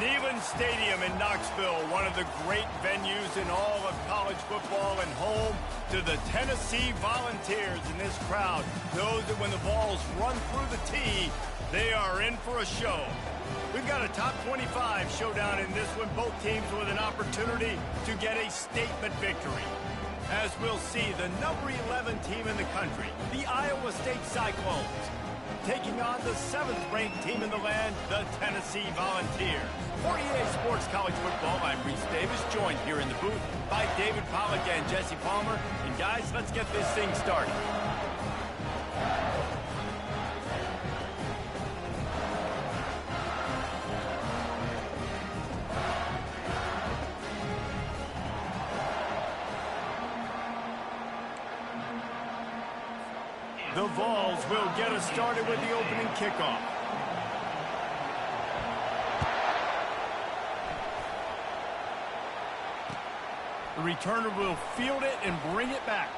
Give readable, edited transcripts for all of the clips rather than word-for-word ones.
Neyland Stadium in Knoxville, one of the great venues in all of college football and home to the Tennessee Volunteers. And this crowd knows that when the balls run through the tee, they are in for a show. We've got a top 25 showdown in this one, both teams with an opportunity to get a statement victory. As we'll see, the number 11 team in the country, the Iowa State Cyclones, taking on the 7th-ranked team in the land, the Tennessee Volunteers. For EA Sports College Football, I'm Reese Davis, joined here in the booth by David Pollack and Jesse Palmer. And guys, let's get this thing started. The Vols will get us started with the opening kickoff. The returner will field it and bring it back.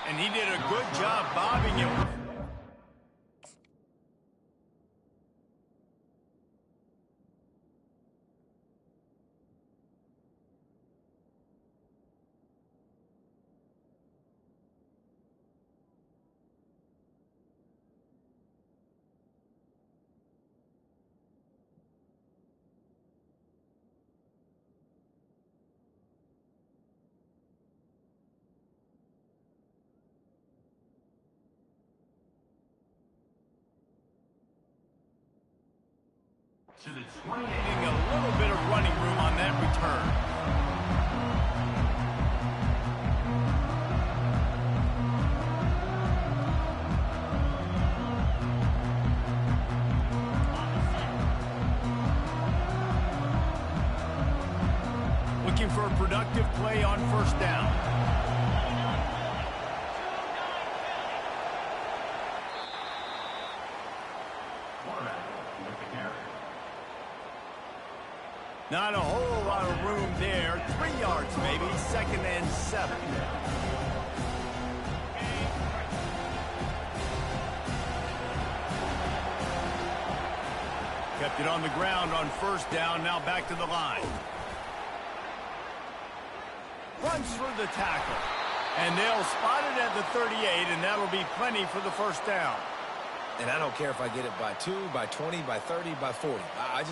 And he did a good job bobbing it. Needing a little bit of running room on that return. Looking for a productive play on first down. Not a whole lot of room there. 3 yards maybe. 2nd and 7. Kept it on the ground on first down. Now back to the line. Runs through the tackle. And they'll spot it at the 38, and that'll be plenty for the first down. And I don't care if I get it by 2, by 20, by 30, by 40. I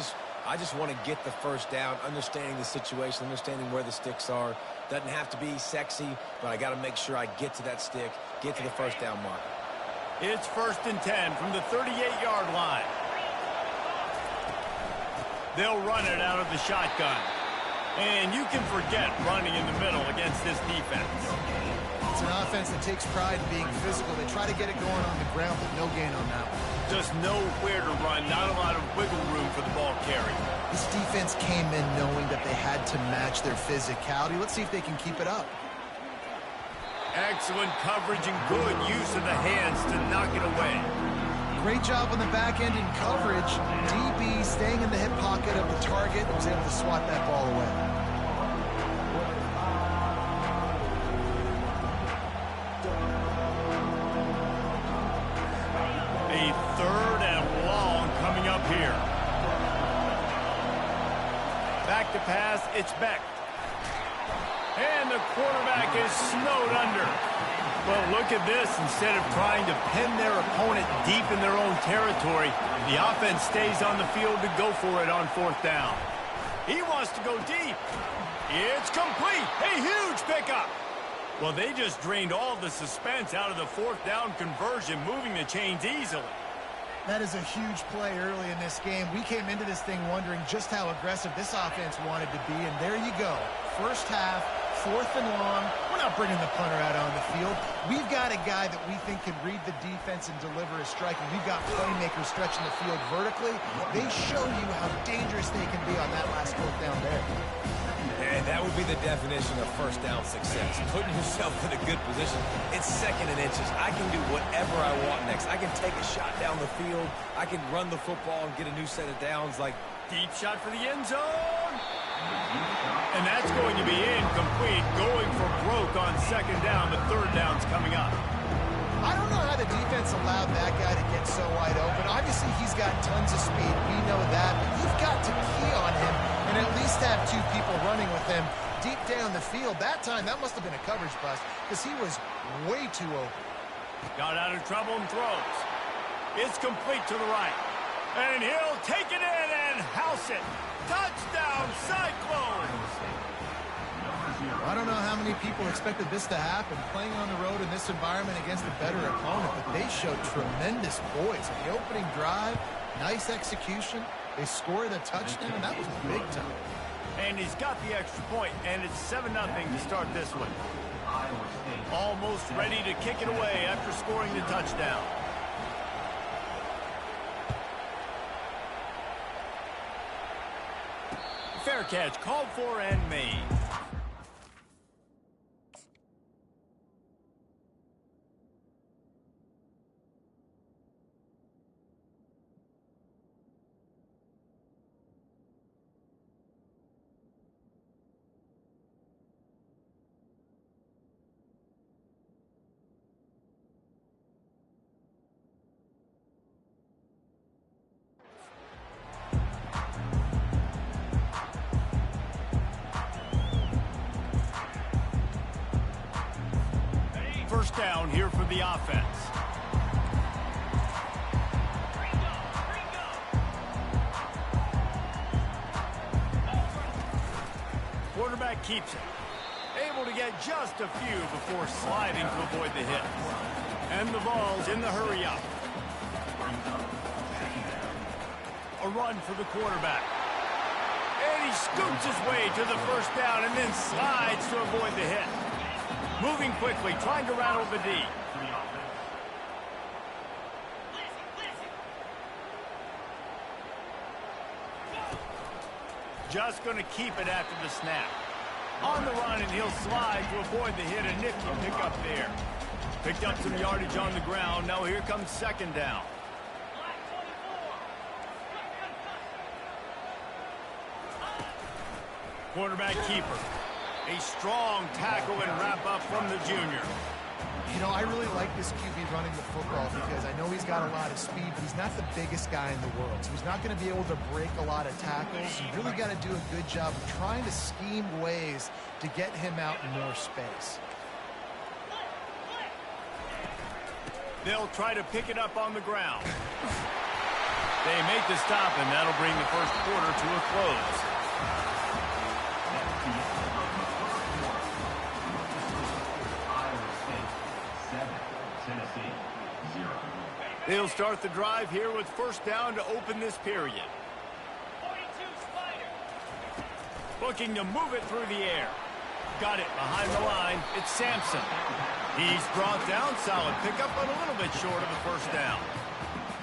just want to get the first down, understanding the situation, understanding where the sticks are. Doesn't have to be sexy, but I got to make sure I get to that stick, get to the first down marker. It's 1st and 10 from the 38-yard line. They'll run it out of the shotgun. And you can forget running in the middle against this defense. It's an offense that takes pride in being physical. They try to get it going on the ground, but no gain on that one. Just nowhere to run, not a lot of wiggle room for the ball carry. This defense came in knowing that they had to match their physicality. Let's see if they can keep it up. Excellent coverage and good use of the hands to knock it away. Great job on the back end in coverage. DB staying in the hip pocket of the target and was able to swat that ball away. A 3rd and long coming up here. Back to pass, it's Beck. And the quarterback is snowed under. Well, look at this. Instead of trying to pin their opponent deep in their own territory, the offense stays on the field to go for it on 4th down. He wants to go deep. It's complete. A huge pickup. Well, they just drained all the suspense out of the 4th down conversion, moving the chains easily. That is a huge play early in this game. We came into this thing wondering just how aggressive this offense wanted to be, and there you go. First half, 4th and long. We're not bringing the punter out on the field. We've got a guy that we think can read the defense and deliver a strike, and we've got playmakers stretching the field vertically. They show you how dangerous they can be on that last 4th down there. And that would be the definition of first down success. Putting yourself in a good position. It's 2nd and inches. I can do whatever I want next. I can take a shot down the field. I can run the football and get a new set of downs. Like deep shot for the end zone. And that's going to be incomplete. Going for broke on 2nd down, but 3rd down's coming up. I don't know how the defense allowed that guy to get so wide open. Obviously, he's got tons of speed. We know that. But you've got to key on him and at least have two people running with him deep down the field. That time, that must have been a coverage bust because he was way too open. Got out of trouble and throws. It's complete to the right. And he'll take it in and house it. Touchdown, Cyclones! I don't know how many people expected this to happen, playing on the road in this environment against a better opponent, but they showed tremendous poise. The opening drive, nice execution. They scored a touchdown, and that was big time. And he's got the extra point, and it's 7-0 to start this one. Almost ready to kick it away after scoring the touchdown. Fair catch called for and made. First down here for the offense. Quarterback keeps it. Able to get just a few before sliding to avoid the hit. And the ball's in the hurry up. A run for the quarterback. And he scoops his way to the first down and then slides to avoid the hit. Moving quickly, trying to rattle the D. Just going to keep it after the snap. On the run, and he'll slide to avoid the hit. A nifty pick up there. Picked up some yardage on the ground. Now here comes second down. Quarterback keeper. A strong tackle and wrap up from the junior. You know, I really like this QB running the football because I know he's got a lot of speed, but he's not the biggest guy in the world. So he's not going to be able to break a lot of tackles. You really got to do a good job of trying to scheme ways to get him out in more space. They'll try to pick it up on the ground. They make the stop, and that'll bring the first quarter to a close. They'll start the drive here with first down to open this period. Looking to move it through the air. Got it behind the line. It's Sampson. He's brought down. Solid pickup, but a little bit short of the first down.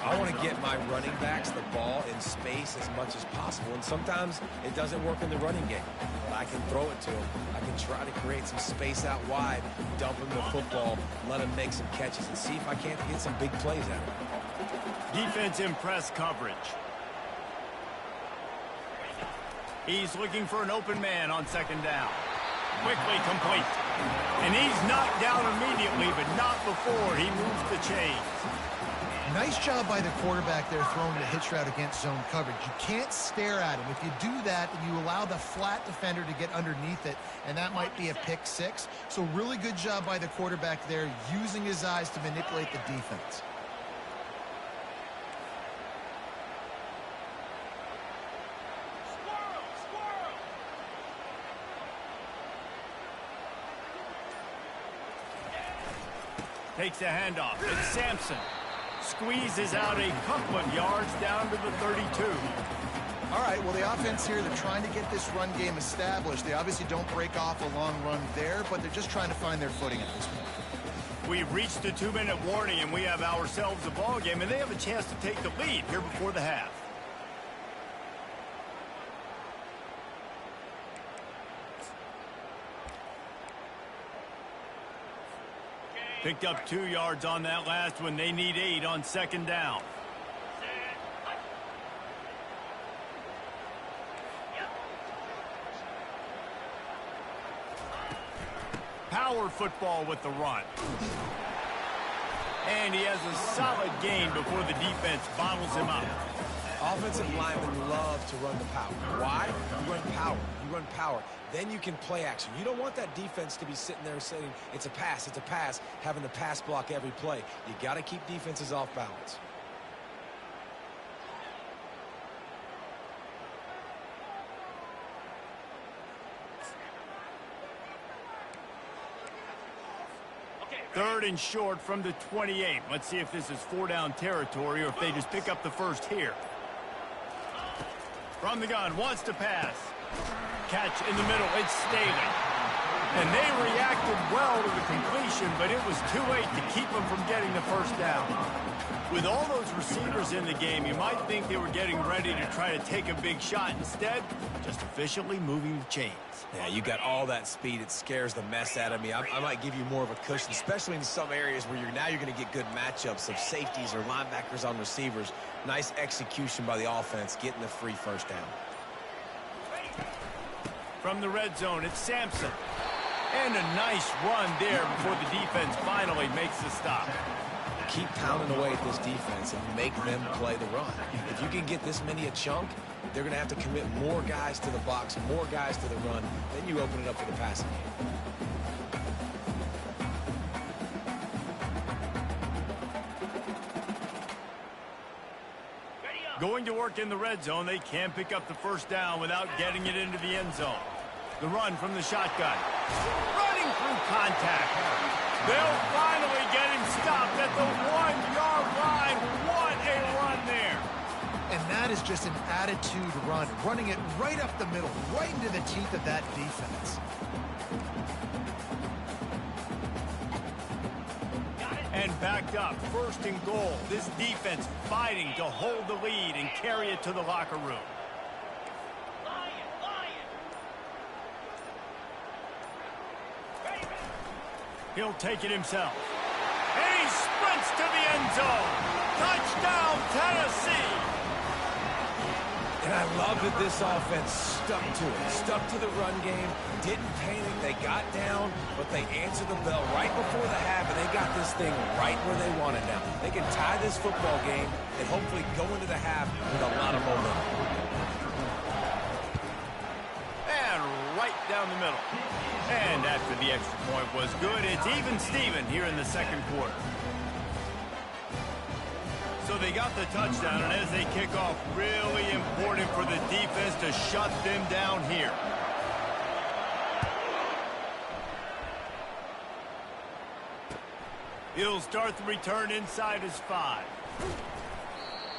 I want to get my running backs the ball in space as much as possible, and sometimes it doesn't work in the running game. But I can throw it to them. I can try to create some space out wide, dump him the football, let him make some catches, and see if I can't get some big plays out of him. Defense in press coverage. He's looking for an open man on second down. Quickly complete. And he's knocked down immediately, but not before he moves the chains. Nice job by the quarterback there throwing the hitch route against zone coverage. You can't stare at him. If you do that, you allow the flat defender to get underneath it, and that might be a pick six. So really good job by the quarterback there, using his eyes to manipulate the defense. Takes a handoff. It's Sampson. Squeezes out a couple of yards down to the 32. All right, well, the offense here, they're trying to get this run game established. They obviously don't break off a long run there, but they're just trying to find their footing at this point. We've reached the 2-minute warning, and we have ourselves a ball game, and they have a chance to take the lead here before the half. Picked up 2 yards on that last one. They need 8 on second down. Power football with the run. And he has a solid gain before the defense bottles him up. Offensive linemen love to run the power. Why? You run power. You run power. Then you can play action. You don't want that defense to be sitting there saying, it's a pass, having to pass block every play. You got to keep defenses off balance. Third and short from the 28. Let's see if this is 4-down territory or if they just pick up the first here. From the gun, wants to pass. Catch in the middle, it's Staley. And they reacted well to the completion, but it was too late to keep them from getting the first down. With all those receivers in the game, you might think they were getting ready to try to take a big shot. Instead, just efficiently moving the chains. Yeah, you got all that speed. It scares the mess out of me. I might give you more of a cushion, especially in some areas where you're going to get good matchups of safeties or linebackers on receivers. Nice execution by the offense, getting the free first down. From the red zone, it's Sampson. And a nice run there before the defense finally makes the stop. Keep pounding away at this defense and make them play the run. If you can get this many a chunk, they're going to have to commit more guys to the box, more guys to the run. Then you open it up for the passing game. Going to work in the red zone, they can pick up the first down without getting it into the end zone. The run from the shotgun. Running through contact. They'll finally get him stopped at the 1-yard line. What a run there. And that is just an attitude run, running it right up the middle, right into the teeth of that defense. And backed up, first and goal. This defense fighting to hold the lead and carry it to the locker room. He'll take it himself. And he sprints to the end zone. Touchdown, Tennessee. And I love that this offense stuck to it, stuck to the run game, didn't panic. They got down, but they answered the bell right before the half, and they got this thing right where they want it now. They can tie this football game and hopefully go into the half with a lot of momentum. And right down the middle. And after the extra point was good, it's even Steven here in the second quarter. So they got the touchdown, and as they kick off, really important for the defense to shut them down here. He'll start the return inside his 5.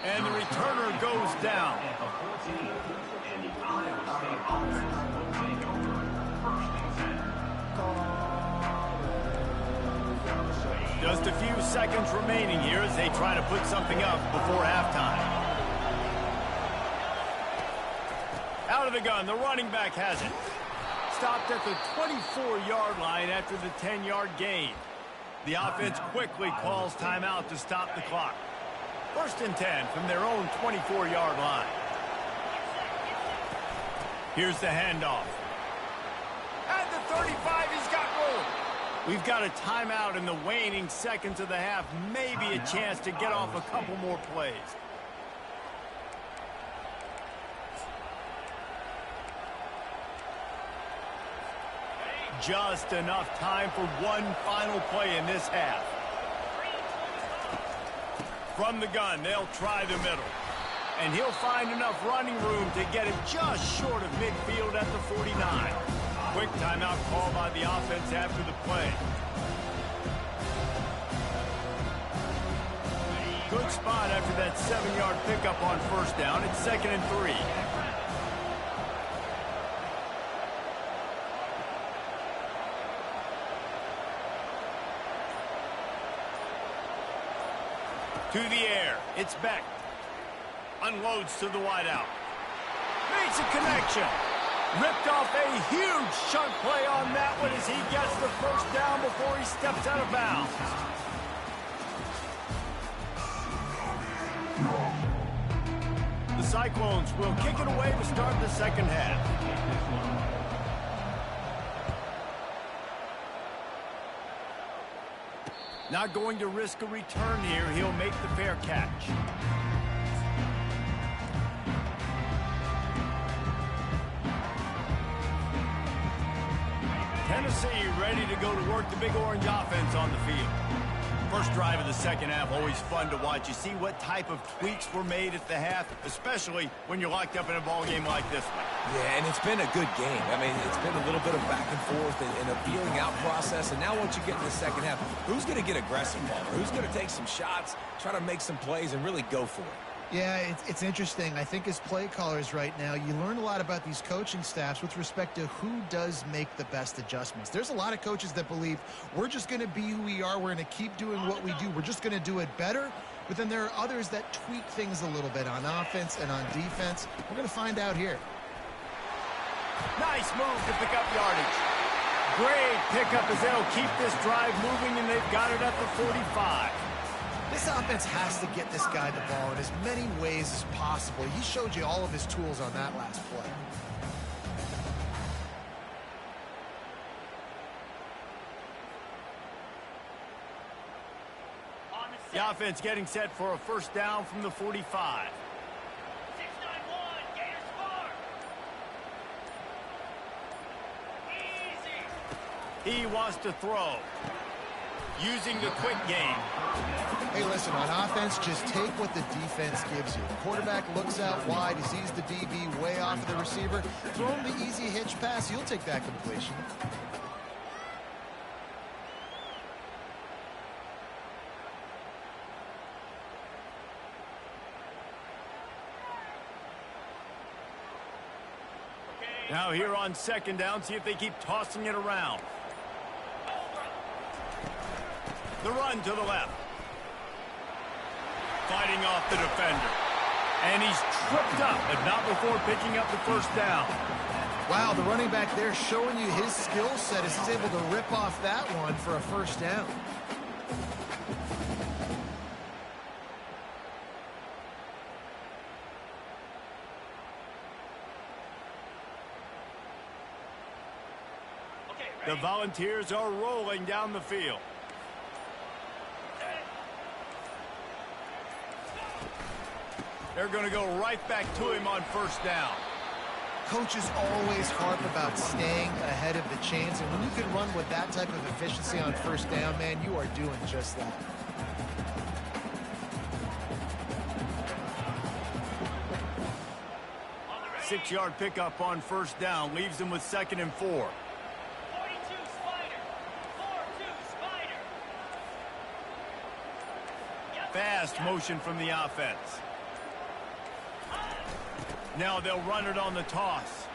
And the returner goes down. Just a few seconds remaining here as they try to put something up before halftime. Out of the gun, the running back has it. Stopped at the 24-yard line after the 10-yard gain. The offense quickly calls timeout to stop the clock. First and 10 from their own 24-yard line. Here's the handoff. At the 35, he's got room. We've got a timeout in the waning seconds of the half. Maybe a chance to get off a couple more plays. Just enough time for one final play in this half. From the gun, they'll try the middle. And he'll find enough running room to get him just short of midfield at the 49. Quick timeout call by the offense after the play. Good spot after that 7-yard pickup on first down. It's 2nd and 3. To the air. It's Beck. Unloads to the wideout. Makes a connection. Ripped off a huge chunk play on that one as he gets the first down before he steps out of bounds. The Cyclones will kick it away to start the second half. Not going to risk a return here. He'll make the fair catch. Tennessee ready to go to work the Big Orange offense on the field. First drive of the second half, always fun to watch. You see what type of tweaks were made at the half, especially when you're locked up in a ball game like this one. Yeah, and it's been a good game. I mean, it's been a little bit of back and forth and a feeling out process. And now once you get in the second half, who's going to get aggressive, Palmer? Who's going to take some shots, try to make some plays, and really go for it? Yeah, it's interesting. I think as play callers right now, you learn a lot about these coaching staffs with respect to who does make the best adjustments. There's a lot of coaches that believe we're just going to be who we are. We're going to keep doing what we do. We're just going to do it better. But then there are others that tweak things a little bit on offense and on defense. We're going to find out here. Nice move to pick up yardage. Great pickup as they'll keep this drive moving, and they've got it at the 45. This offense has to get this guy the ball in as many ways as possible. He showed you all of his tools on that last play. The offense getting set for a first down from the 45. 6-9-1, Gators score. Easy. He wants to throw. Using the quick game. Hey, listen, on offense, just take what the defense gives you. The quarterback looks out wide, he sees the DB way off of the receiver. Throw him the easy hitch pass, you'll take that completion. Now here on second down, see if they keep tossing it around. The run to the left. Fighting off the defender. And he's tripped up, but not before picking up the first down. Wow, the running back there showing you his skill set as he's able to rip off that one for a first down. The Volunteers are rolling down the field. They're going to go right back to him on first down. Coaches always harp about staying ahead of the chains, and when you can run with that type of efficiency on first down, man, you are doing just that. Six-yard pickup on first down leaves them with 2nd and 4. 42 Spider. 4-2 Spider. Fast motion from the offense. Now they'll run it on the toss.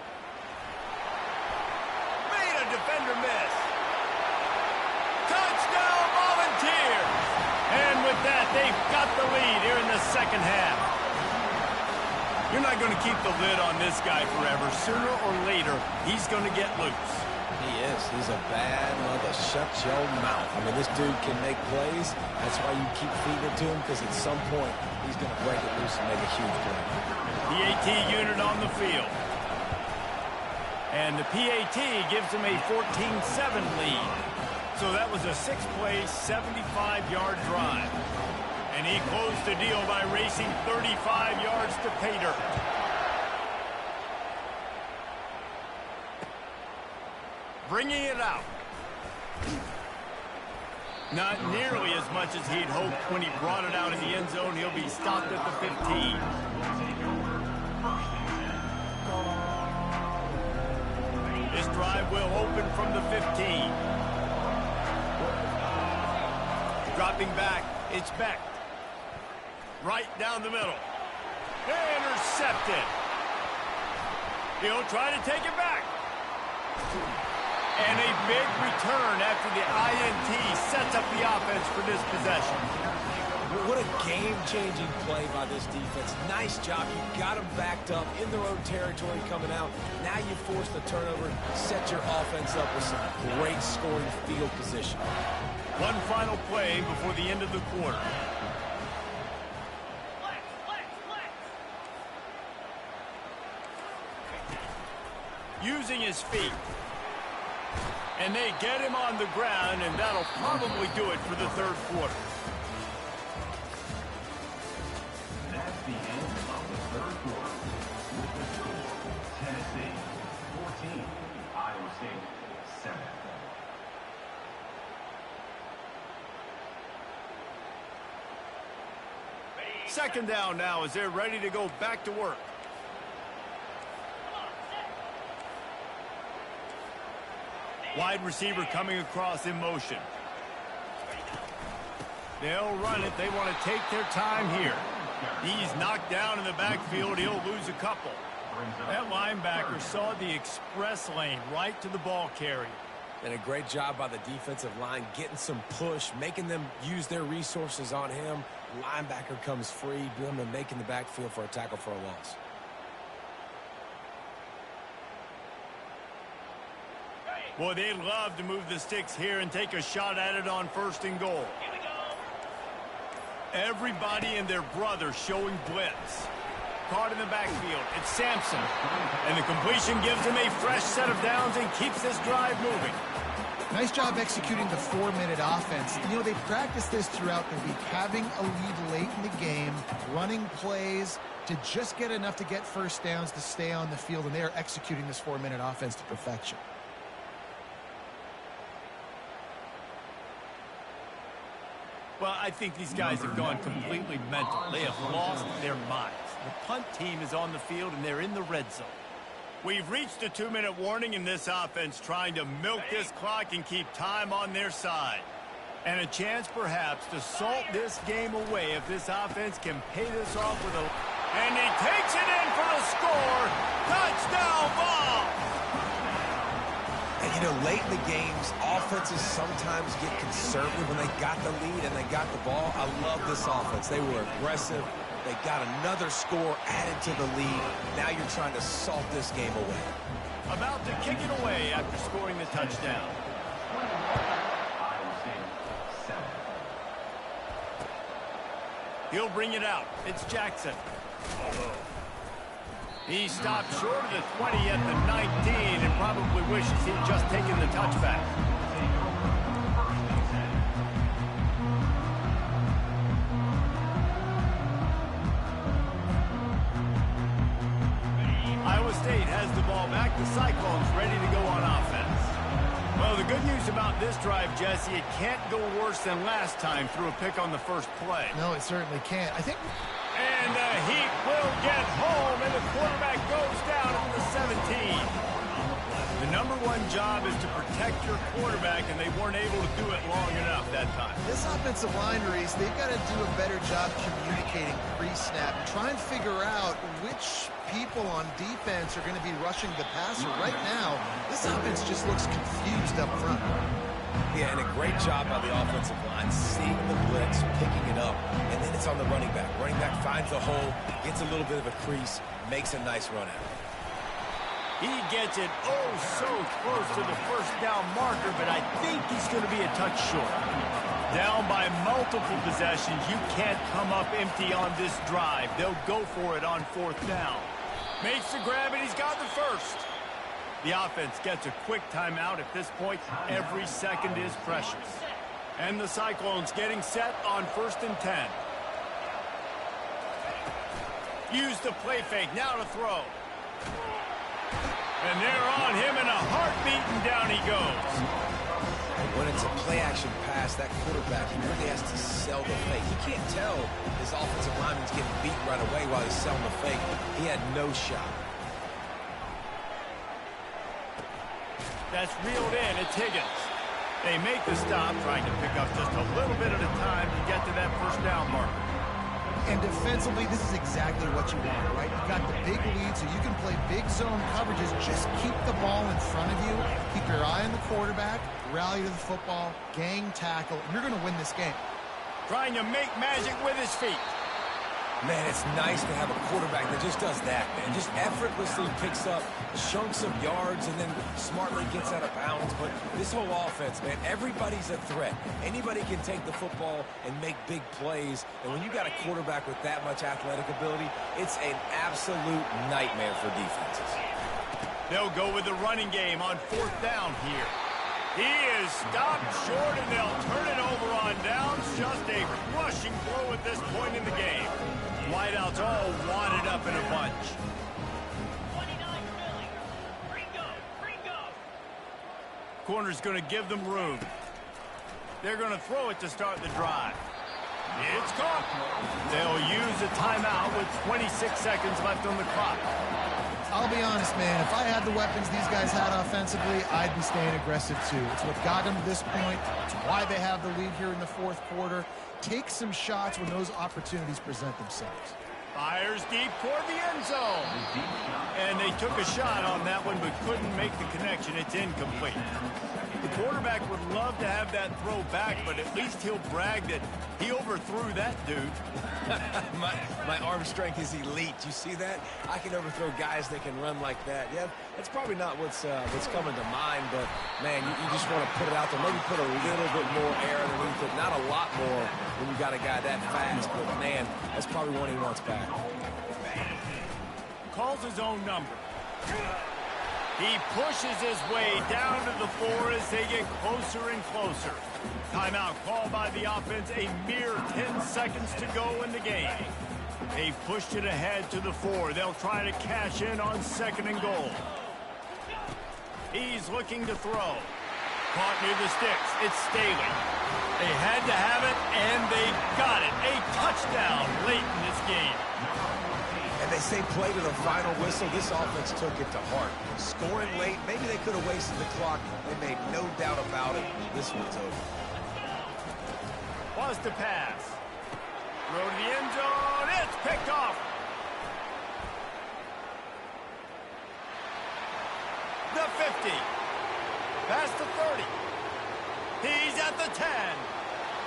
Made a defender miss. Touchdown Volunteers! And with that, they've got the lead here in the second half. You're not going to keep the lid on this guy forever. Sooner or later, he's going to get loose. He is. He's a bad mother. Shut your mouth. I mean, this dude can make plays. That's why you keep feeding it to him, because at some point, he's going to break it loose and make a huge play. The AT unit on the field. And the PAT gives him a 14-7 lead. So that was a 6-play, 75-yard drive. And he closed the deal by racing 35 yards to pay dirt. Bringing it out. Not nearly as much as he'd hoped when he brought it out in the end zone. He'll be stopped at the 15. This drive will open from the 15. Dropping back, it's Beck. Right down the middle. Intercepted. He'll try to take it back. And a big return after the INT sets up the offense for this possession. What a game-changing play by this defense. Nice job. You got them backed up in their own territory coming out. Now you force the turnover, set your offense up with some great scoring field position. One final play before the end of the quarter. Using his feet. And they get him on the ground, and that'll probably do it for the third quarter. That's the end of the third quarter. With the score, Tennessee 14, Iowa State 7. Second down now as they're ready to go back to work. Wide receiver coming across in motion. They'll run it. They want to take their time here. He's knocked down in the backfield. He'll lose a couple. That linebacker saw the express lane right to the ball carrier. And a great job by the defensive line getting some push, making them use their resources on him. Linebacker comes free, doing them making the backfield for a tackle for a loss. Boy, they'd love to move the sticks here and take a shot at it on 1st and goal. Here we go. Everybody and their brother showing blitz. Caught in the backfield. It's Sampson. And the completion gives him a fresh set of downs and keeps this drive moving. Nice job executing the 4-minute offense. You know, they practice this throughout the week, having a lead late in the game, running plays to just get enough to get first downs to stay on the field, and they are executing this 4-minute offense to perfection. Well, I think these guys have gone completely mental. They have lost their minds. The punt team is on the field, and they're in the red zone. We've reached a 2-minute warning in this offense, trying to milk this clock and keep time on their side. And a chance, perhaps, to salt this game away if this offense can pay this off with a... And he takes it in for the score. Touchdown ball! And, you know, late in the games, offenses sometimes get conservative when they got the lead and they got the ball. I love this offense. They were aggressive. They got another score added to the lead. Now you're trying to salt this game away. About to kick it away after scoring the touchdown. Iowa State 7. He'll bring it out. It's Jackson. He stopped short of the 20 at the 19 and probably wishes he'd just taken the touchback. Iowa State has the ball back. The Cyclones ready to go on offense. Well, the good news about this drive, Jesse, it can't go worse than last time through a pick on the first play. No, it certainly can't. I think... And the Heat will get home, and the quarterback goes down at the 17. The number one job is to protect your quarterback, and they weren't able to do it long enough that time. This offensive line, Reese, they've got to do a better job communicating pre-snap and try and figure out which people on defense are going to be rushing the passer. Right now, this offense just looks confused up front. Yeah, and a great job by the offensive line, seeing the blitz, picking it up, and then it's on the running back. Running back finds the hole, gets a little bit of a crease, makes a nice run out. He gets it oh so close to the first down marker, but I think he's going to be a touch short. Down by multiple possessions, you can't come up empty on this drive. They'll go for it on 4th down. Makes the grab, and he's got the first. The offense gets a quick timeout. At this point, every second is precious. And the Cyclones getting set on 1st and 10. Use the play fake, now to throw. And they're on him in a heartbeat, and down he goes. When it's a play-action pass, that quarterback, he really has to sell the fake. He can't tell his offensive lineman's getting beat right away while he's selling the fake. He had no shot. That's reeled in. It's Higgins. They make the stop, trying to pick up just a little bit at a time to get to that first down marker. And defensively, this is exactly what you want, right? You got the big lead, so you can play big zone coverages. Just keep the ball in front of you. Keep your eye on the quarterback. Rally to the football. Gang tackle. And you're going to win this game. Trying to make magic with his feet. Man, it's nice to have a quarterback that just does that, man. Just effortlessly picks up chunks of yards and then smartly gets out of bounds. But this whole offense, man, everybody's a threat. Anybody can take the football and make big plays. And when you got a quarterback with that much athletic ability, it's an absolute nightmare for defenses. They'll go with the running game on 4th down here. He is stopped short, and they'll turn it over on downs. Just a crushing blow at this point in the game. Wideouts all wadded up in a bunch. 29 Philly. Ringo. Corner's going to give them room. They're going to throw it to start the drive. It's caught. They'll use a timeout with 26 seconds left on the clock. I'll be honest, man. If I had the weapons these guys had offensively, I'd be staying aggressive too. It's what got them to this point. It's why they have the lead here in the 4th quarter. Take some shots when those opportunities present themselves. Fires deep toward the end zone. And they took a shot on that one but couldn't make the connection. It's incomplete. The quarterback would love to have that throw back, but at least he'll brag that he overthrew that dude. my arm strength is elite. You see that? I can overthrow guys that can run like that. Yeah, that's probably not what's coming to mind, but, man, you just want to put it out there. Maybe put a little bit more air underneath it. Not a lot more when you got a guy that fast, but, man, that's probably one he wants back. Calls his own number. He pushes his way down to the 4 as they get closer and closer. Timeout called by the offense, a mere 10 seconds to go in the game. They've pushed it ahead to the 4. They'll try to cash in on 2nd and goal. He's looking to throw. Caught near the sticks. It's Staley. They had to have it, and they got it. A touchdown late in this game. And they say play to the final whistle. This offense took it to heart. Scoring late, maybe they could have wasted the clock. They made no doubt about it. This one's over. Bust a pass. Throw to the end zone. It's picked off. The 50. Past the 30. He's at the 10.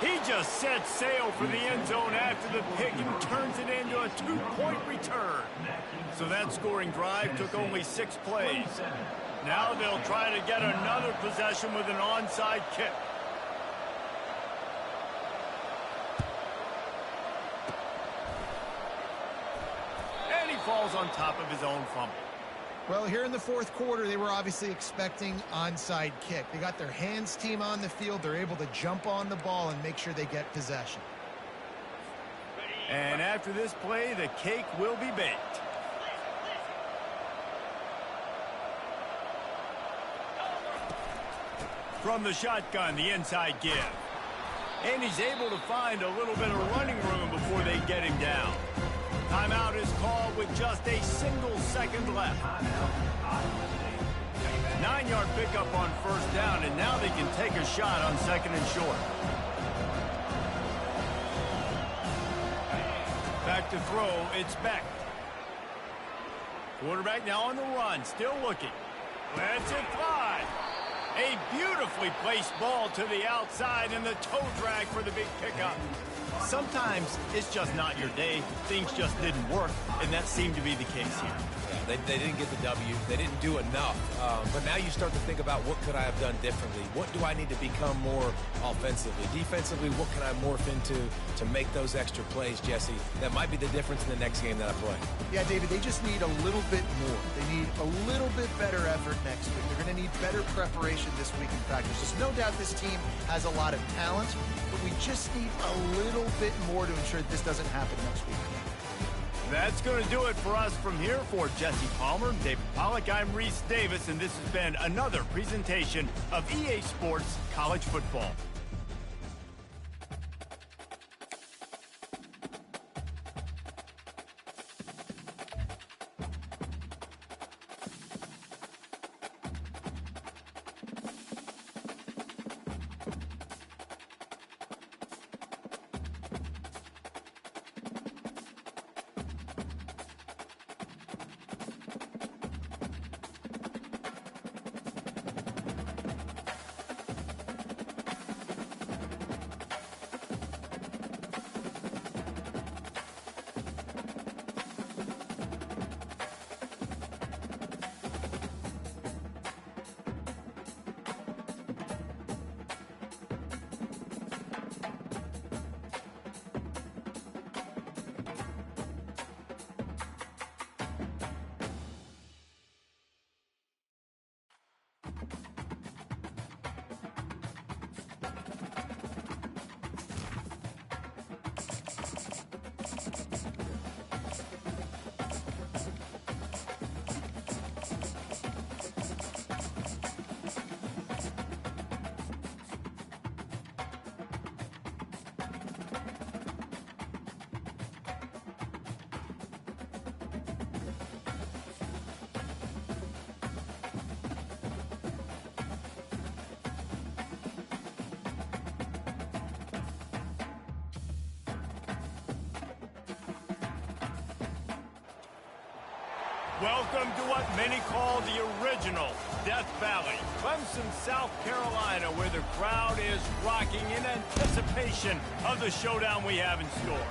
He just set sail for the end zone after the pick and turns it into a 2-point return. So that scoring drive took only 6 plays. Now they'll try to get another possession with an onside kick. And he falls on top of his own fumble. Well, here in the 4th quarter, they were obviously expecting onside kick. They got their hands team on the field. They're able to jump on the ball and make sure they get possession. And after this play, the cake will be baked. From the shotgun, the inside give. And he's able to find a little bit of running room before they get him down. Timeout is called with just a single second left. 9-yard pickup on 1st down, and now they can take a shot on 2nd and short. Back to throw, it's Beck. Quarterback now on the run, still looking. Lets it fly. A beautifully placed ball to the outside, and the toe drag for the big pickup. Sometimes it's just not your day. Things just didn't work, and that seemed to be the case here. Yeah, they didn't get the W. They didn't do enough. But now you start to think about what could I have done differently? What do I need to become more offensively? Defensively, what can I morph into to make those extra plays, Jesse? That might be the difference in the next game that I play. Yeah, David, they just need a little bit more. They need a little bit better effort next week. They're going to need better preparation this week in practice. There's no doubt this team has a lot of talent, but we just need a little bit more to ensure that this doesn't happen next week. That's going to do it for us from here. For Jesse Palmer, David Pollack, I'm Reese Davis, and this has been another presentation of EA Sports College Football. Welcome to what many call the original Death Valley, Clemson, South Carolina, where the crowd is rocking in anticipation of the showdown we have in store.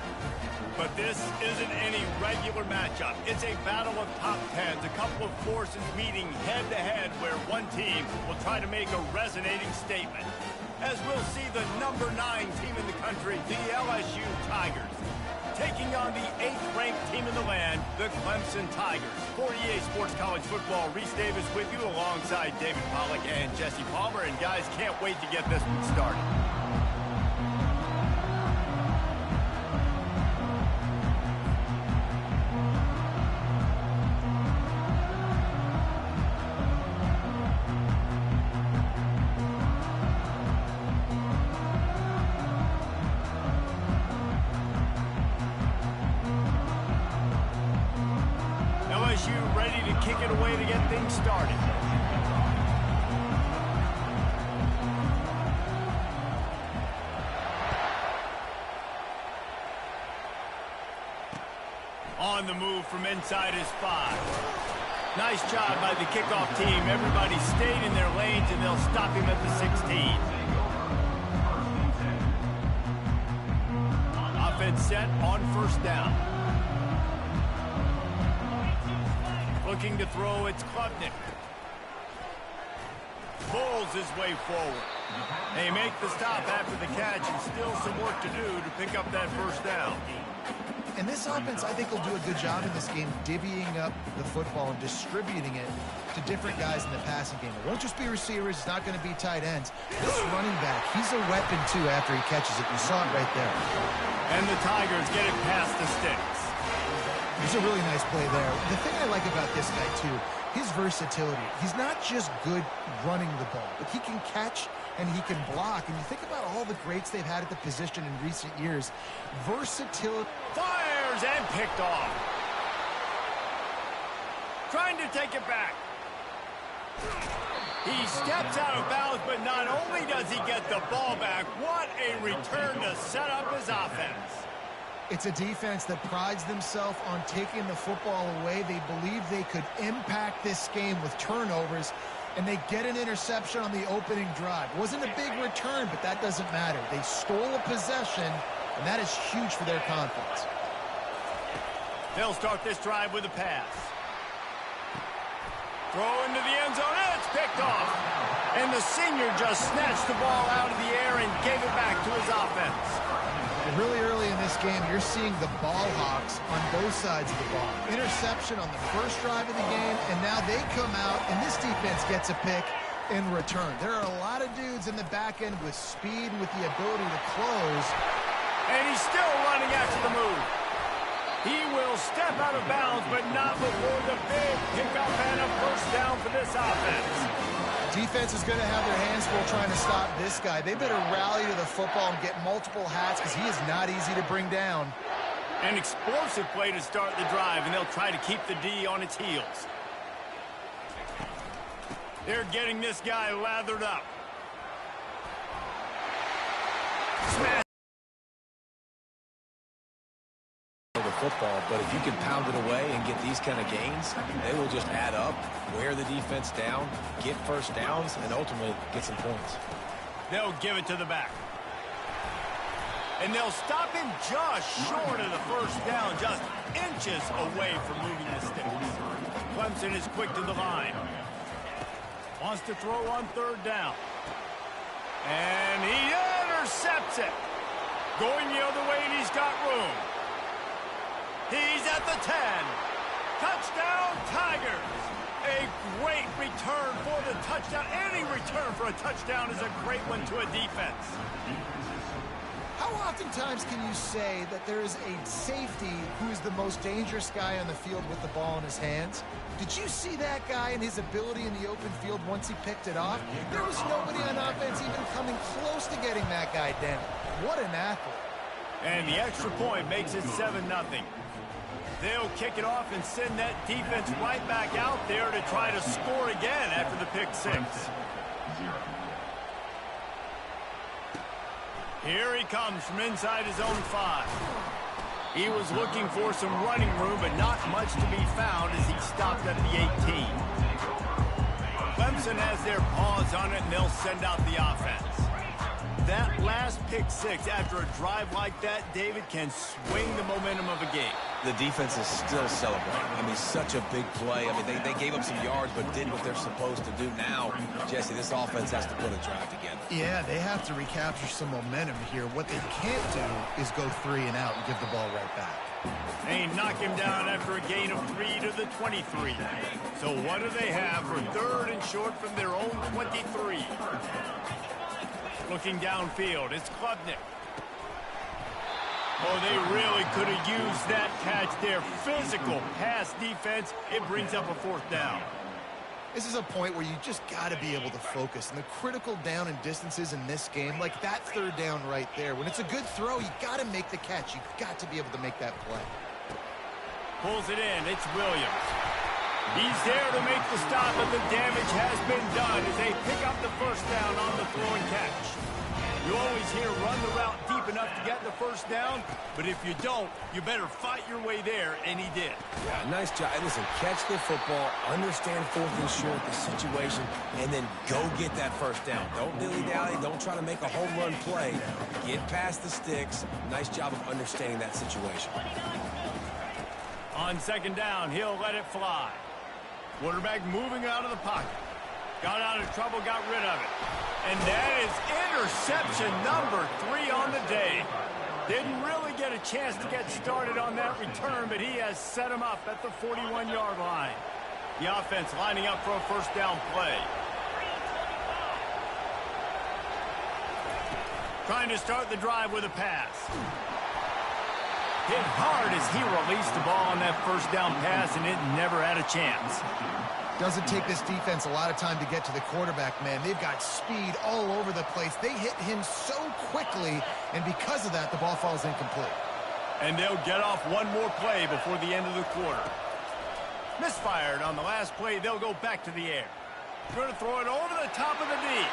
But this isn't any regular matchup. It's a battle of top tens, a couple of forces meeting head-to-head where one team will try to make a resonating statement. As we'll see the number 9 team in the country, the LSU Tigers, taking on the 8th-ranked team in the land, the Clemson Tigers. For EA Sports College Football, Reese Davis with you alongside David Pollack and Jesse Palmer. And guys, can't wait to get this one started. LSU ready to kick it away to get things started. On the move from inside his 5. Nice job by the kickoff team. Everybody stayed in their lanes, and they'll stop him at the 16. Offense set on first down. Looking to throw, it's Klubnik. Pulls his way forward. They make the stop after the catch, and still some work to do to pick up that first down. And this offense, I think, will do a good job in this game divvying up the football and distributing it to different guys in the passing game. It won't just be receivers. It's not going to be tight ends. This running back, he's a weapon, too, after he catches it. You saw it right there. And the Tigers get it past the sticks. It's a really nice play there. The thing I like about this guy, too, his versatility. He's not just good running the ball, but he can catch and he can block. And you think about all the greats they've had at the position in recent years. Versatility. Fires and picked off. Trying to take it back. He steps out of bounds, but not only does he get the ball back, what a return to set up his offense. It's a defense that prides themselves on taking the football away. They believe they could impact this game with turnovers, and they get an interception on the opening drive. It wasn't a big return, but that doesn't matter. They stole a possession, and that is huge for their confidence. They'll start this drive with a pass. Throw into the end zone, and it's picked off. And the senior just snatched the ball out of the air and gave it back to his offense. And really early in this game, you're seeing the ball hawks on both sides of the ball. Interception on the first drive of the game, and now they come out, and this defense gets a pick in return. There are a lot of dudes in the back end with speed and with the ability to close. And he's still running after the move. He will step out of bounds, but not before the big pickup and a first down for this offense. Defense is going to have their hands full trying to stop this guy. They better rally to the football and get multiple hats because he is not easy to bring down. An explosive play to start the drive, and they'll try to keep the D on its heels. They're getting this guy lathered up. Smash. Football, but if you can pound it away and get these kind of gains, they will just add up, wear the defense down, get first downs, and ultimately get some points. They'll give it to the back. And they'll stop him just short of the first down, just inches away from moving the sticks. Clemson is quick to the line. Wants to throw on third down. And he intercepts it. Going the other way, and he's got room. He's at the 10. Touchdown, Tigers. A great return for the touchdown. Any return for a touchdown is a great one to a defense. How oftentimes can you say that there is a safety who is the most dangerous guy on the field with the ball in his hands? Did you see that guy and his ability in the open field once he picked it off? There was nobody on offense even coming close to getting that guy down. What an athlete. And the extra point makes it 7-0. They'll kick it off and send that defense right back out there to try to score again after the pick six. Here he comes from inside his own 5. He was looking for some running room, but not much to be found as he stopped at the 18. Clemson has their paws on it, and they'll send out the offense. That last pick six after a drive like that, David, can swing the momentum of a game. The defense is still celebrating. I mean, such a big play. I mean, they gave up some yards but did what they're supposed to do. Now, Jesse, this offense has to put a drive together. Yeah, they have to recapture some momentum here. What they can't do is go 3 and out and give the ball right back. They knock him down after a gain of 3 to the 23. So what do they have for 3rd and short from their own 23? Looking downfield, it's Klubnik. Oh, they really could have used that catch there. Physical pass defense. It brings up a 4th down. This is a point where you just got to be able to focus. And the critical down and distances in this game, like that 3rd down right there, when it's a good throw, you got to make the catch. You got to be able to make that play. Pulls it in. It's Williams. He's there to make the stop, and the damage has been done as they pick up the 1st down on the throw and catch. You always hear run the route deep enough to get the 1st down, but if you don't, you better fight your way there, and he did. Yeah, nice job. Listen, catch the football, understand 4th and short, the situation, and then go get that 1st down. Don't dilly-dally. Don't try to make a home run play. Get past the sticks. Nice job of understanding that situation. On 2nd down, he'll let it fly. Quarterback moving out of the pocket. Got out of trouble, got rid of it. And that is interception number 3 on the day. Didn't really get a chance to get started on that return, but he has set him up at the 41-yard line. The offense lining up for a 1st down play. Trying to start the drive with a pass. Hit hard as he released the ball on that 1st down pass, and it never had a chance. Doesn't take this defense a lot of time to get to the quarterback, man. They've got speed all over the place. They hit him so quickly, and because of that, the ball falls incomplete. And they'll get off one more play before the end of the quarter. Misfired on the last play. They'll go back to the air. Going to throw it over the top of the knee.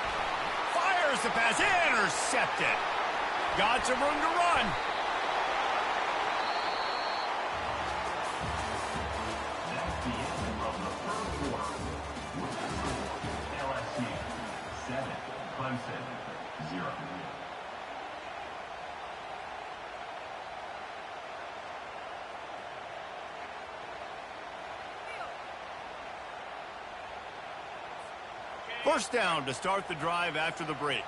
Fires the pass. Intercepted. Got some room to run. That's the end of the 3rd quarter. LSU 7, Clemson 0. First down to start the drive after the break.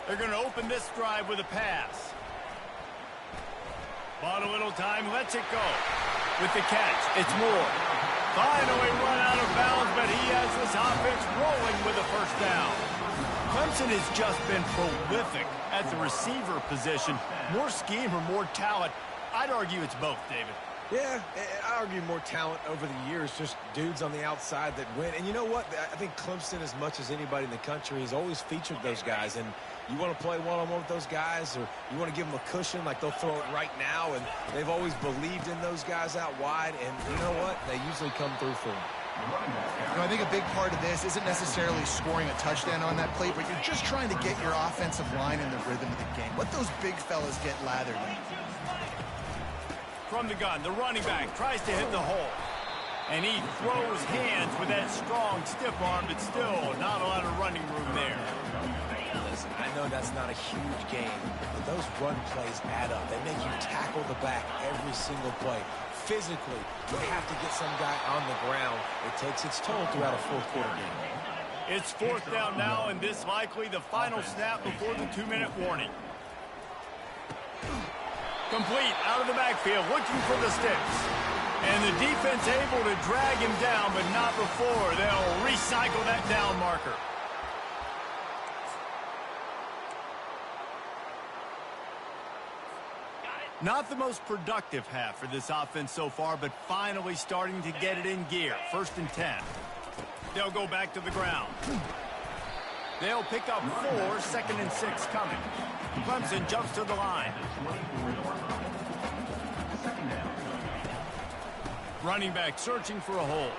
They're going to open this drive with a pass. Bought a little time, lets it go. With the catch, it's Moore. Finally run out of bounds, but he has this offense rolling with a 1st down. Clemson has just been prolific at the receiver position. More scheme or more talent? I'd argue it's both, David. Yeah, I argue more talent over the years, just dudes on the outside that win. And you know what? I think Clemson, as much as anybody in the country, has always featured those guys. And you want to play one-on-one with those guys, or you want to give them a cushion, like they'll throw it right now. And they've always believed in those guys out wide. And you know what? They usually come through for them. You know, I think a big part of this isn't necessarily scoring a touchdown on that play, but you're just trying to get your offensive line in the rhythm of the game. Let those big fellas get lathered in. From the gun, the running back tries to hit the hole. And he throws hands with that strong, stiff arm, but still not a lot of running room there. Listen, I know that's not a huge game, but those run plays add up. They make you tackle the back every single play. Physically, you have to get some guy on the ground. It takes its toll throughout a 4th quarter game. It's 4th down now, and this likely the final snap before the 2-minute warning. Complete out of the backfield, looking for the sticks. And the defense able to drag him down, but not before they'll recycle that down marker. Not the most productive half for this offense so far, but finally starting to get it in gear. 1st and 10. They'll go back to the ground. They'll pick up 4, 2nd and 6 coming. Clemson jumps to the line. Running back searching for a hole.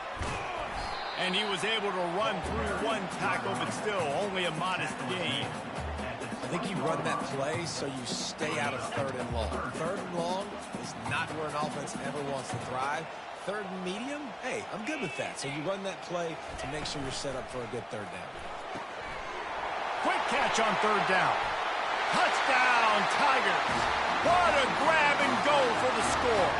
And he was able to run through one tackle, but still only a modest gain. I think you run that play so you stay out of 3rd and long. 3rd and long is not where an offense ever wants to thrive. 3rd and medium, hey, I'm good with that. So you run that play to make sure you're set up for a good 3rd down. Quick catch on 3rd down. Touchdown, Tigers. What a grab and go for the score.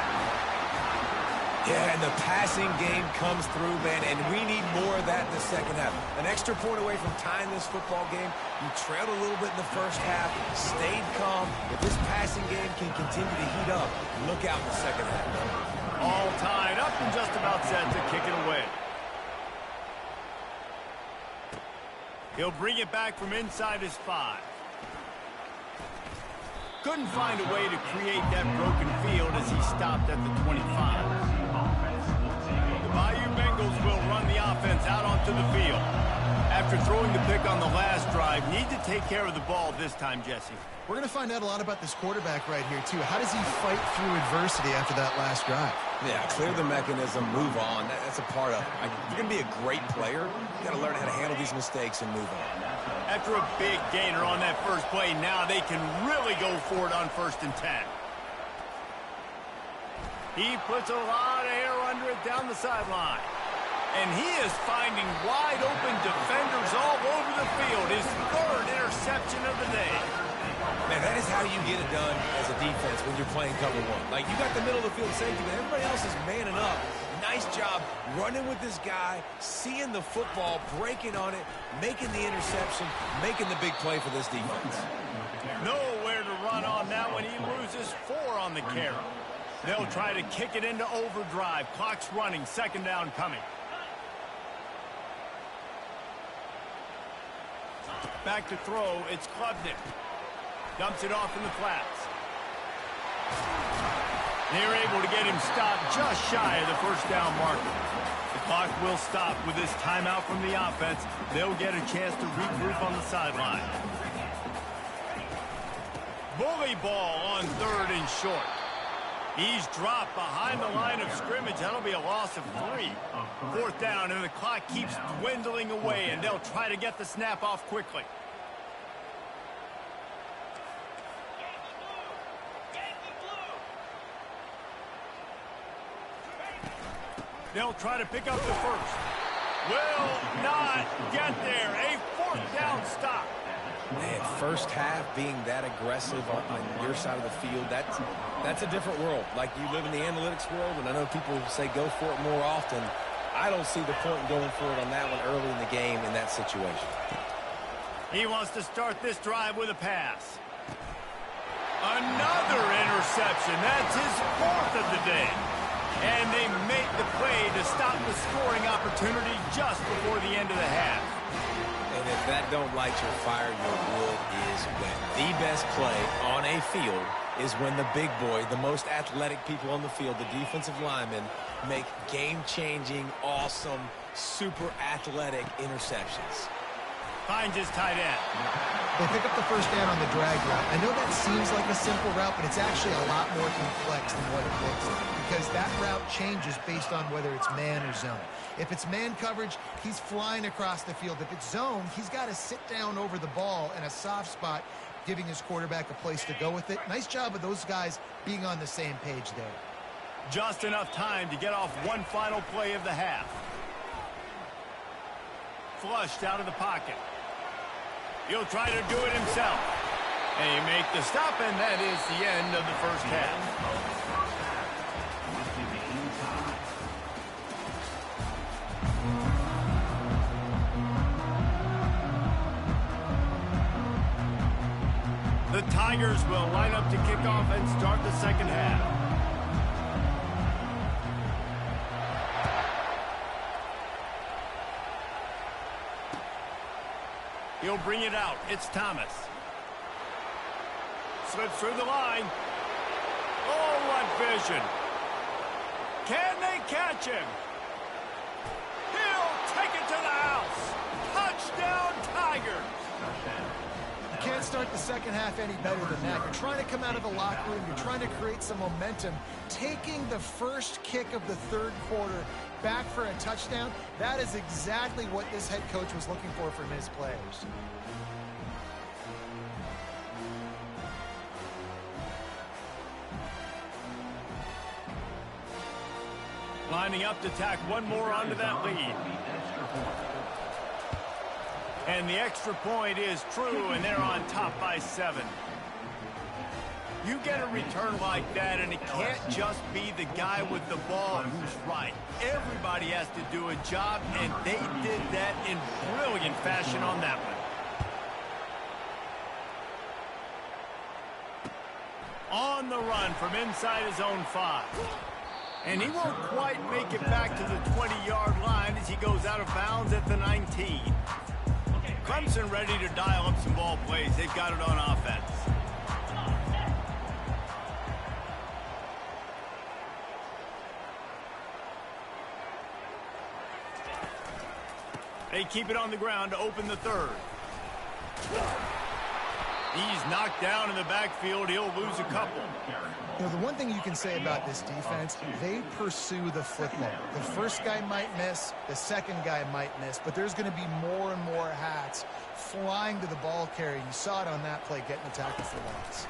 Yeah, and the passing game comes through, man, and we need more of that in the second half. An extra point away from tying this football game. You trailed a little bit in the first half, stayed calm. If this passing game can continue to heat up, look out in the second half. All tied up and just about set to kick it away. He'll bring it back from inside his 5. Couldn't find a way to create that broken field as he stopped at the 25. The Bayou Bengals will run the offense out onto the field. After throwing the pick on the last drive, need to take care of the ball this time, Jesse. We're going to find out a lot about this quarterback right here, too. How does he fight through adversity after that last drive? Yeah, clear the mechanism, move on. That's a part of it. Like, if you're going to be a great player, you got to learn how to handle these mistakes and move on. After a big gainer on that first play, now they can really go for it on 1st and 10. He puts a lot of air under it down the sideline. And he is finding wide-open defenders all over the field. His 3rd interception of the day. Man, that is how you get it done as a defense when you're playing cover 1. Like, you got the middle of the field safety, but everybody else is manning up. Nice job running with this guy, seeing the football, breaking on it, making the interception, making the big play for this defense. Nowhere to run on now when he loses 4 on the carry. They'll try to kick it into overdrive. Clock's running, 2nd down coming. Back to throw, it's Klubnik. Dumps it off in the flats. They're able to get him stopped just shy of the 1st down marker. The clock will stop with this timeout from the offense. They'll get a chance to regroup on the sideline. Bully ball on 3rd and short. He's dropped behind the line of scrimmage. That'll be a loss of 3. 4th down, and the clock keeps dwindling away, and they'll try to get the snap off quickly. They'll try to pick up the 1st. Will not get there. A 4th down stop. Man, first half being that aggressive on your side of the field, that's a different world. Like, you live in the analytics world, and I know people say go for it more often. I don't see the point in going for it on that one early in the game in that situation. He wants to start this drive with a pass. Another interception. That's his 4th of the day. And they make the play to stop the scoring opportunity just before the end of the half. And if that don't light your fire, your wood is wet. The best play on a field is when the big boy, the most athletic people on the field, the defensive linemen, make game-changing, awesome, super athletic interceptions. Finds his tight end. They pick up the 1st down on the drag route. I know that seems like a simple route, but it's actually a lot more complex than what it looks like, because that route changes based on whether it's man or zone. If it's man coverage, he's flying across the field. If it's zone, he's got to sit down over the ball in a soft spot, giving his quarterback a place to go with it. Nice job of those guys being on the same page there. Just enough time to get off one final play of the half. Flushed out of the pocket. He'll try to do it himself. They make the stop, and that is the end of the first half. The Tigers will line up to kick off and start the second half. He'll bring it out. It's Thomas. Slips through the line. Oh, what vision. Can they catch him? He'll take it to the house. Touchdown, Tigers. You can't start the second half any better than that. You're trying to come out of the locker room. You're trying to create some momentum. Taking the first kick of the third quarter back for a touchdown, that is exactly what this head coach was looking for from his players. Lining up to tack one more onto that lead. And the extra point is true, and they're on top by 7. You get a return like that, and it can't just be the guy with the ball who's right. Everybody has to do a job, and they did that in brilliant fashion on that one. On the run from inside his own 5. And he won't quite make it back to the 20-yard line as he goes out of bounds at the 19. Clemson ready to dial up some ball plays. They've got it on offense. They keep it on the ground to open the third. He's knocked down in the backfield. He'll lose a couple. You know, the one thing you can say about this defense, they pursue the football. The first guy might miss, the second guy might miss, but there's going to be more and more hats flying to the ball carrier. You saw it on that play, getting the tackle for loss.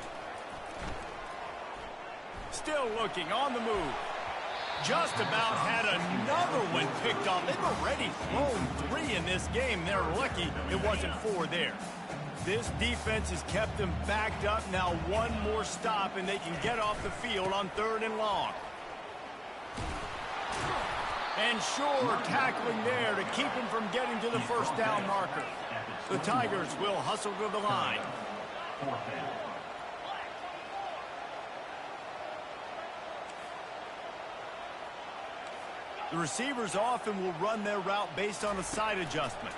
Still looking on the move. Just about had another one picked off. They've already thrown 3 in this game. They're lucky it wasn't 4 there. This defense has kept them backed up. Now one more stop, and they can get off the field on 3rd and long. And sure, tackling there to keep him from getting to the first down marker. The Tigers will hustle to the line. The receivers often will run their route based on a side adjustment.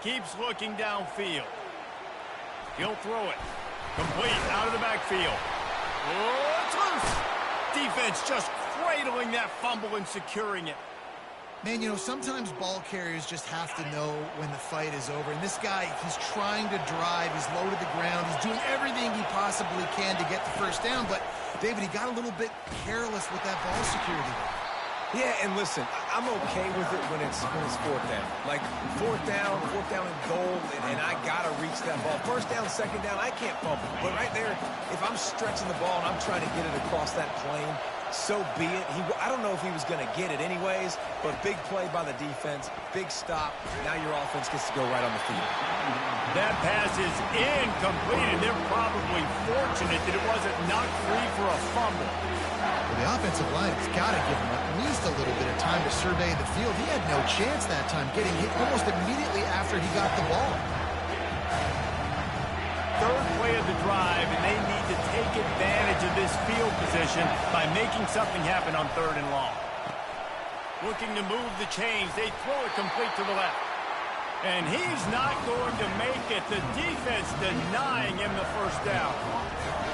Keeps looking downfield. He'll throw it. Complete out of the backfield. Oh, it's loose. Defense just cradling that fumble and securing it. Man, you know, sometimes ball carriers just have to know when the fight is over. And this guy, he's trying to drive. He's low to the ground. He's doing everything he possibly can to get the first down. But, David, he got a little bit careless with that ball security. Yeah, and listen, I'm okay with it when it's 4th down. Like, 4th down and goal, and I got to reach that ball. 1st down, 2nd down, I can't fumble. But right there, if I'm stretching the ball and I'm trying to get it across that plane, so be it. I don't know if he was going to get it anyways, but big play by the defense, big stop. Now your offense gets to go right on the field. That pass is incomplete, and they're probably fortunate that it wasn't knocked free for a fumble. Well, the offensive line has got to give him at least a little bit of time to survey the field. He had no chance that time, getting hit almost immediately after he got the ball. 3rd play of the drive, and they need to take advantage of this field position by making something happen on 3rd and long. Looking to move the chains. They throw it complete to the left. And he's not going to make it. The defense denying him the first down.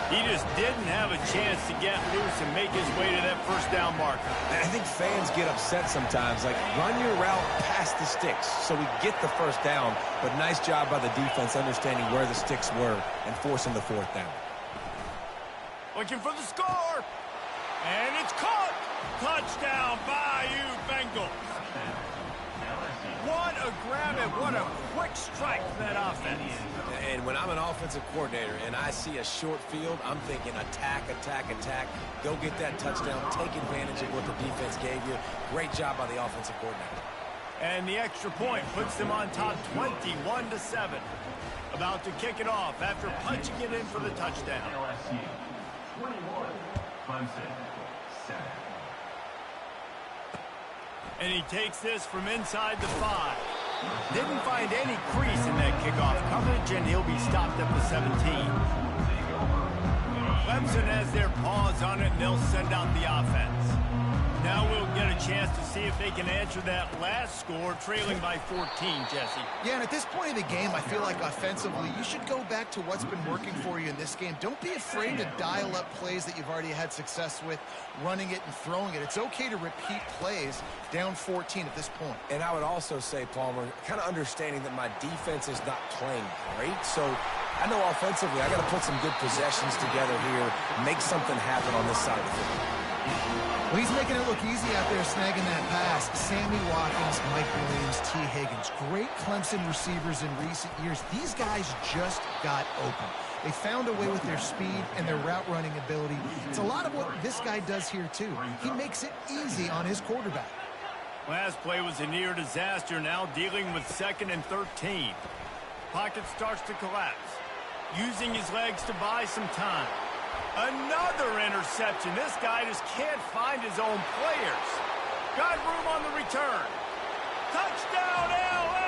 He just didn't have a chance to get loose and make his way to that first down marker. And I think fans get upset sometimes. Like, run your route past the sticks so we get the first down. But nice job by the defense understanding where the sticks were and forcing the 4th down. Looking for the score. And it's caught. Touchdown, Bayou Bengals. What a grab and what a quick strike for that offense. And when I'm an offensive coordinator and I see a short field, I'm thinking attack, attack, attack. Go get that touchdown. Take advantage of what the defense gave you. Great job by the offensive coordinator. And the extra point puts them on top 21-7. About to kick it off after punching it in for the touchdown. LSU 21, Clemson 7. And he takes this from inside the 5. Didn't find any crease in that kickoff coverage, and he'll be stopped at the 17. Clemson has their paws on it, and they'll send out the offense. Now we'll get a chance to see if they can answer that last score, trailing by 14, Jesse. Yeah, and at this point in the game, I feel like offensively, you should go back to what's been working for you in this game. Don't be afraid to dial up plays that you've already had success with, running it and throwing it. It's okay to repeat plays down 14 at this point. And I would also say, Palmer, kind of understanding that my defense is not playing great. So I know offensively I got to put some good possessions together here, make something happen on this side of the field. Well, he's making it look easy out there snagging that pass. Sammy Watkins, Mike Williams, T. Higgins. Great Clemson receivers in recent years. These guys just got open. They found a way with their speed and their route running ability. It's a lot of what this guy does here, too. He makes it easy on his quarterback. Last play was a near disaster, now dealing with 2nd and 13. Pocket starts to collapse. Using his legs to buy some time. Another interception. This guy just can't find his own players. Got room on the return. Touchdown, LA!